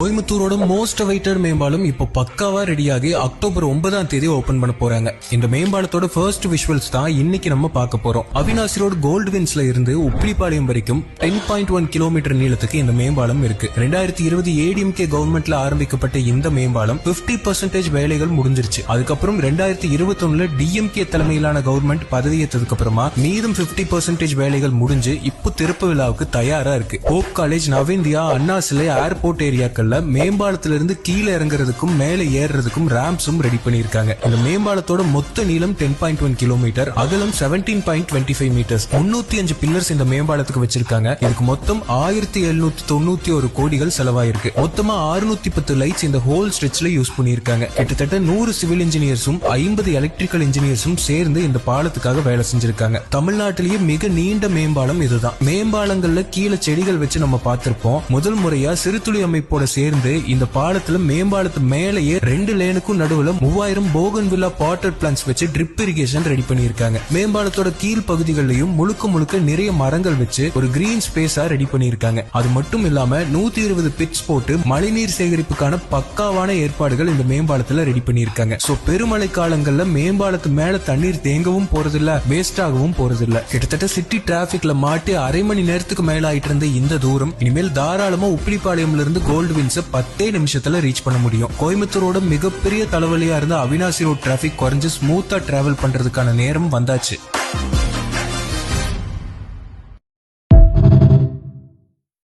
கோயம்புத்தூரோட most awaited மேம்பாலம் இப்போ பக்காவா ரெடியாகி அக்டோபர் 9ஆம் தேதி ஓபன் பண்ண போறாங்க. இந்த மேம்பாலத்தோட ஃபர்ஸ்ட் விஷுவல்ஸ் தான் இன்னைக்கு நம்ம பார்க்க போறோம். அவினாசி ரோடு கோல்ட்வின்ஸ்ல இருந்து உப்பிலிப்பாளையம் வரைக்கும் 10.1 கிலோமீட்டர் நீளத்துக்கு இந்த மேம்பாலம் இருக்கு. 2020 ஏடிஎம்கே கவர்மெண்ட்ல ஆரம்பிக்கப்பட்ட இந்த மேம்பாலம் 50% வேலைகள் முடிஞ்சிருச்சு. அதுக்கப்புறம் 2021 டிஎம்கே தலைமையிலான கவர்மெண்ட் பதவியேற்றதுக்கு அப்புறமா மீதம் 50% வேலைகள் முடிஞ்சு இப்போ திறப்பு விழாவுக்கு தயாரா இருக்கு. ஹோப் காலேஜ், நவேந்தியா, அண்ணா சிலை, ஏர்போர்ட் ஏரியாக்கள் மேம்பாலத்திலிருந்து கீழே இறங்குறதுக்கும் மேலே ஏறுறதுக்கும் ரேம்ப்ஸும் ரெடி பண்ணிருக்காங்க. இந்த மேம்பாலத்தோட மொத்த நீளம் 10.1 கிலோமீட்டர், அகலம் 17.25 மீட்டர்ஸ். 305 பில்லர்ஸ் இந்த மேம்பாலத்துக்கு வச்சிருக்காங்க. இதுக்கு மொத்தம் 1791 கோடிகள் செலவாயிருக்கு. மொத்தமா 610 லைட்ஸ் இந்த ஹோல் ஸ்ட்ரெச்ல யூஸ் பண்ணிருக்காங்க. கிட்டத்தட்ட 100 சிவில் இன்ஜினியர்ஸும் 50 எலக்ட்ரிக்கல் இன்ஜினியர்ஸும் சேர்ந்து இந்த பாலத்துக்காக வேலை செஞ்சிருக்காங்க. தமிழ்நாட்டிலேயே மிக நீண்ட மேம்பாலம் இதுதான். மேம்பாலங்கள்ல கீழே செடிகள் வச்சு நம்ம பார்த்திருப்போம். முதல் முறையா சிறுதுளி அமைப்போட சேர்ந்து இந்த பாலத்துல மேம்பாலத்து மேலேயே 2 லேனுக்கும் நடுவுல 3000 போகன்வில்லா பாட்டர் பிளான்ஸ் வச்சு ட்ரிப் இரிகேஷன் ரெடி பண்ணிருக்காங்க. மேம்பாலத்தோட கீழ் பகுதிகளிலும் முழுக்க நிறைய மரங்கள் வச்சு ஒரு கிரீன் ஸ்பேஸா ரெடி பண்ணிருக்காங்க. அது மட்டும் இல்லாம 120 பிட்ஸ் போட்டு மழைநீர் சேகரிப்புக்கான பக்காவான ஏற்பாடுகள் இந்த மேம்பாலத்துல ரெடி பண்ணிருக்காங்க. சோ பெருமழை காலங்கள்ல மேம்பாலத்து மேல தண்ணீர் தேங்கவும் போறதில்ல, வேஸ்ட் ஆகவும் போறதில்ல. கிட்டத்தட்ட சிட்டி டிராபிக்ல மாட்டி அரை மணி நேரத்துக்கு மேல ஆயிட்டு இருந்த இந்த தூரம் இனிமேல் தாராளமா உப்பிலிப்பாளையம்ல இருந்து கோல்ட்வின்ஸ் 10 நிமிஷத்துல ரீச் பண்ண முடியும். கோயம்புத்தூரோட மிகப்பெரிய தலைவலியா இருந்த அவினாசி ரோட் டிராபிக் குறைஞ்சு ஸ்மூத்தா டிராவல் பண்றதுக்கான நேரம் வந்தாச்சு.